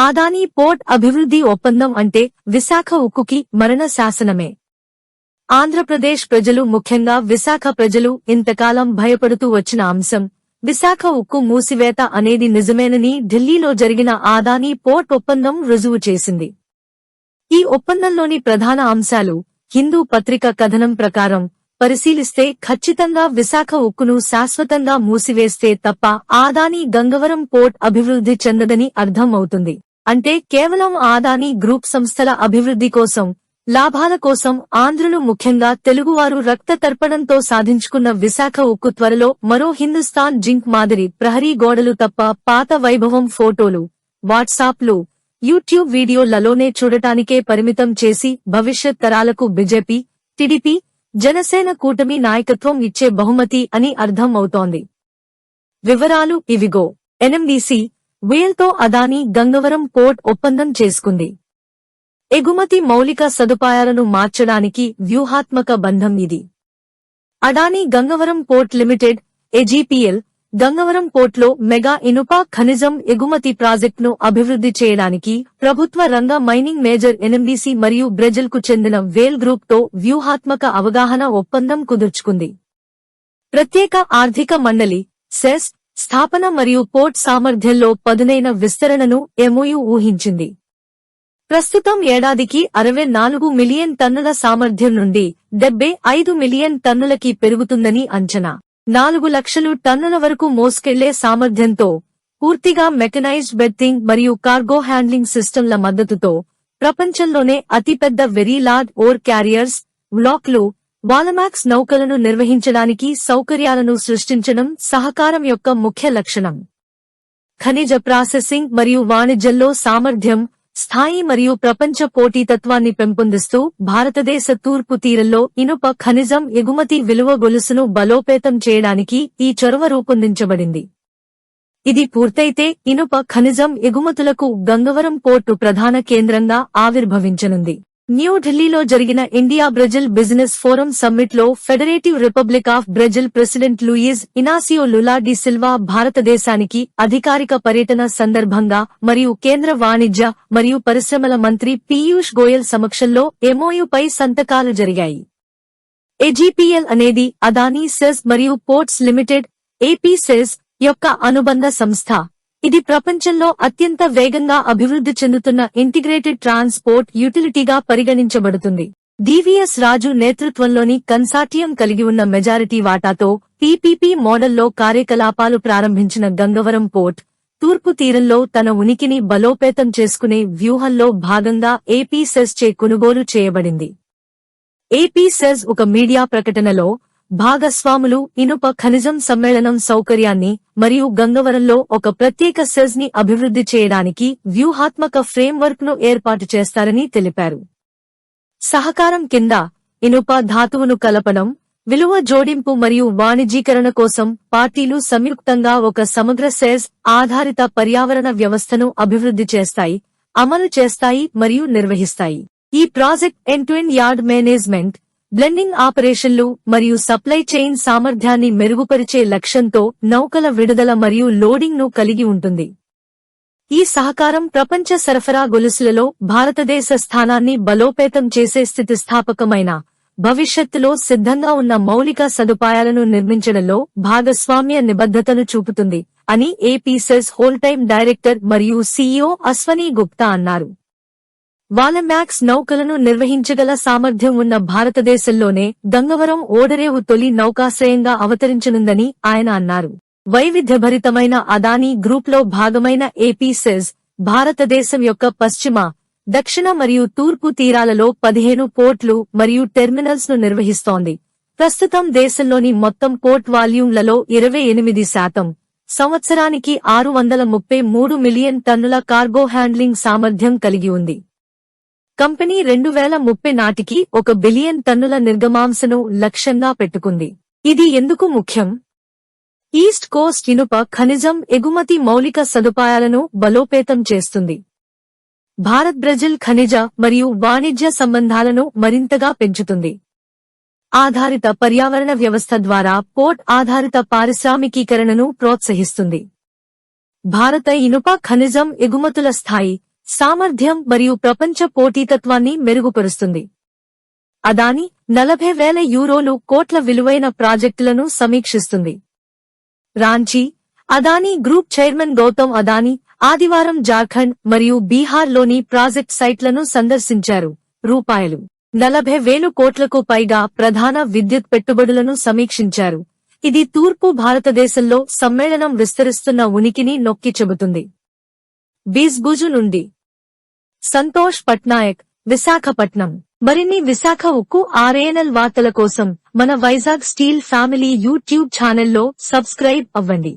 Adani port అభివృద్ధి ఒప్పందం అంటే విశాఖ ఉక్కుకి మరణ శాసనమే. ఆంధ్రప్రదేశ్ ప్రజలు, ముఖ్యంగా విశాఖ ప్రజలు ఇంతకాలం భయపడుతూ వచ్చిన అంశం విశాఖ ఉక్కు మూసివేత అనేది నిజమేనని ఢిల్లీలో జరిగిన ఆదానీ పోర్ట్ ఒప్పందం రుజువు చేసింది. ఈ ఒప్పందంలోని ప్రధాన అంశాలు హిందూ పత్రిక కథనం ప్రకారం పరిశీలిస్తే ఖచ్చితంగా విశాఖ ఉక్కును శాశ్వతంగా మూసివేస్తే తప్ప ఆదానీ గంగవరం పోర్ట్ అభివృద్ధి చెందదని అర్థం అవుతుంది. అంటే కేవలం ఆదానీ గ్రూప్ సంస్థల అభివృద్ధి కోసం, లాభాల కోసం ఆంధ్రులు, ముఖ్యంగా తెలుగువారు రక్త తర్పణంతో సాధించుకున్న విశాఖ ఉక్కు త్వరలో మరో హిందుస్థాన్ జింక్ మాదిరి ప్రహరీ గోడలు తప్ప పాత వైభవం ఫోటోలు, వాట్సాప్లు, యూట్యూబ్ వీడియోలలోనే చూడటానికే పరిమితం చేసి భవిష్యత్ తరాలకు బీజేపీ, టీడీపీ, జనసేన కూటమి నాయకత్వం ఇచ్చే బహుమతి అని అర్థం అవుతోంది. వివరాలు ఇవిగో. ఎన్ఎండీసీ వేల్తో అదానీ గంగవరం పోర్ట్ ఒప్పందం చేసుకుంది. ఎగుమతి మౌలిక సదుపాయాలను మార్చడానికి వ్యూహాత్మక బంధం ఇది. Adani Gangavaram port limited AGPL Gangavaram పోర్ట్లో మెగా ఇనుప ఖనిజం ఎగుమతి ప్రాజెక్టును అభివృద్ధి చేయడానికి ప్రభుత్వ రంగ మైనింగ్ మేజర్ ఎన్ఎండీసీ మరియు బ్రెజిల్కు చెందిన వేల్ గ్రూప్తో వ్యూహాత్మక అవగాహన ఒప్పందం కుదుర్చుకుంది. ప్రత్యేక ఆర్థిక మండలి సెస్ స్థాపన మరియు పోర్ట్ సామర్థ్యంలో పదునైన విస్తరణను ఎంఓయూ ఊహించింది. ప్రస్తుతం ఏడాదికి 64 మిలియన్ టన్నుల సామర్థ్యం నుండి 75 మిలియన్ టన్నులకి పెరుగుతుందని అంచనా. 4 లక్షలు టన్నుల వరకు మోసుకెళ్లే సామర్థ్యంతో, పూర్తిగా మెకనైజ్డ్ బెర్తింగ్ మరియు కార్గో హ్యాండ్లింగ్ సిస్టంల మద్దతుతో ప్రపంచంలోనే అతిపెద్ద వెరీ లార్జ్ ఓర్ క్యారియర్స్, వ్లాక్లు, వాలమాక్స్ నౌకలను నిర్వహించడానికి సౌకర్యాలను సృష్టించడం సహకారం యొక్క ముఖ్య లక్షణం. ఖనిజ ప్రాసెసింగ్ మరియు వాణిజ్యంలో సామర్థ్యం, స్థాయి మరియు ప్రపంచ పోటీతత్వాన్ని పెంపొందిస్తూ భారతదేశ తూర్పు తీరంలో ఇనుప ఖనిజం ఎగుమతి విలువ గొలుసును బలోపేతం చేయడానికి ఈ చొరవ రూపొందించబడింది. ఇది పూర్తయితే ఇనుప ఖనిజం ఎగుమతులకు గంగవరం పోర్టు ప్రధాన కేంద్రంగా ఆవిర్భవించనుంది. న్యూఢిల్లీలో జరిగిన ఇండియా బ్రెజిల్ బిజినెస్ ఫోరం సమ్మిట్లో federative republic of Brazil president Luiz Inacio Lula da Silva భారతదేశానికి అధికారిక పర్యటన సందర్భంగా మరియు కేంద్ర వాణిజ్య మరియు పరిశ్రమల మంత్రి పీయూష్ గోయల్ సమక్షంలో ఎంఓయూపై సంతకాలు జరిగాయి. ఏజీపీఎల్ అనేది అదానీ సెజ్ మరియు పోర్ట్స్ లిమిటెడ్ ఏపీ సెజ్ యొక్క అనుబంధ సంస్థ. ఇది ప్రపంచంలో అత్యంత వేగంగా అభివృద్ధి చెందుతున్న ఇంటిగ్రేటెడ్ ట్రాన్స్పోర్ట్ యూటిలిటీగా పరిగణించబడుతుంది. డివిఎస్ రాజు నేతృత్వంలోని కన్సార్టియం కలిగి ఉన్న మెజారిటీ వాటాతో పీపీపీ మోడల్లో కార్యకలాపాలు ప్రారంభించిన గంగవరం పోర్ట్, తూర్పు తీరంలో తన ఉనికిని బలోపేతం చేసుకునే వ్యూహంలో భాగంగా ఏపీ సెజ్ చే కొనుగోలు చేయబడింది. ఏపీ సెజ్ ఒక మీడియా ప్రకటనలో భాగస్వాములు ఇనుప ఖనిజం సమ్మేళనం సౌకర్యాన్ని మరియు గంగవరంలో ఒక ప్రత్యేక సెజ్ ని అభివృద్ధి చేయడానికి వ్యూహాత్మక ఫ్రేమ్వర్క్ ను ఏర్పాటు చేస్తారని తెలిపారు. సహకారం కింద ఇనుప ధాతువును కలపడం, విలువ జోడింపు మరియు వాణిజ్యీకరణ కోసం పార్టీలు సంయుక్తంగా ఒక సమగ్ర సెజ్ ఆధారిత పర్యావరణ వ్యవస్థను అభివృద్ధి చేస్తాయి, అమలు చేస్తాయి మరియు నిర్వహిస్తాయి. ఈ project end to end yard management, blending ఆపరేషన్లు మరియు సప్లై చైన్ సామర్థ్యాన్ని మెరుగుపరిచే లక్ష్యంతో నౌకల విడుదల మరియు లోడింగ్ ను కలిగి ఉంటుంది. ఈ సహకారం ప్రపంచ సరఫరా గొలుసులలో భారతదేశ స్థానాన్ని బలోపేతం చేసే స్థితిస్థాపకమైన, భవిష్యత్తులో సిద్ధంగా ఉన్న మౌలిక సదుపాయాలను నిర్మించడంలో భాగస్వామ్య నిబద్ధతను చూపుతుంది అని AP SEZ whole time director మరియు సీఈఓ అశ్వనీ గుప్తా అన్నారు. వాలమాక్స్ నౌకలను నిర్వహించగల సామర్థ్యం ఉన్న భారతదేశంలోనే గంగవరం ఓడరేవు తొలి నౌకాశ్రయంగా అవతరించనుందని ఆయన అన్నారు. వైవిధ్యభరితమైన అదానీ గ్రూప్లో భాగమైన ఏపీ సెజ్ భారతదేశం యొక్క పశ్చిమ, దక్షిణ మరియు తూర్పు తీరాలలో 15 పోర్ట్లు మరియు టెర్మినల్స్ ను నిర్వహిస్తోంది. ప్రస్తుతం దేశంలోని మొత్తం పోర్ట్ వాల్యూమ్లలో 28%, సంవత్సరానికి 633 మిలియన్ టన్నుల కార్గో హ్యాండ్లింగ్ సామర్థ్యం కలిగి ఉంది. కంపెనీ 2030 నాటికి 1 బిలియన్ టన్నుల నిర్గమాంసను లక్ష్యంగా పెట్టుకుంది. ఇది ఎందుకు ముఖ్యం? ఈస్ట్ కోస్ట్ ఇనుప ఖనిజం ఎగుమతి మౌలిక సదుపాయాలను బలోపేతం చేస్తుంది. భారత్ బ్రెజిల్ ఖనిజ మరియు వాణిజ్య సంబంధాలను మరింతగా పెంచుతుంది. ఆధారిత పర్యావరణ వ్యవస్థ ద్వారా పోర్ట్ ఆధారిత పారిశ్రామికీకరణను ప్రోత్సహిస్తుంది. భారత ఇనుప ఖనిజం ఎగుమతుల స్థాయి, సామర్థ్యం మరియు ప్రపంచ పోటీతత్వాన్ని మెరుగుపరుస్తుంది. అదానీ 40,000 యూరోలు కోట్ల విలువైన ప్రాజెక్టులను సమీక్షిస్తుంది. రాంచీ అదానీ గ్రూప్ చైర్మన్ గౌతమ్ అదానీ ఆదివారం జార్ఖండ్ మరియు బీహార్లోని ప్రాజెక్ట్ సైట్లను సందర్శించారు. రూపాయలు 40,000 కోట్లకు పైగా ప్రధాన విద్యుత్ పెట్టుబడులను సమీక్షించారు. ఇది తూర్పు భారతదేశంలో సమ్మేళనం విస్తరిస్తున్న ఉనికిని నొక్కి చెబుతుంది. బీజ్బుజు నుండి సంతోష్ పట్నాయక్, విశాఖపట్నం. మరిన్ని విశాఖ ఉక్కు ఆర్ఏఎన్ఎల్ వార్తల కోసం మన వైజాగ్ స్టీల్ ఫ్యామిలీ యూట్యూబ్ ఛానల్లో సబ్స్క్రైబ్ అవ్వండి.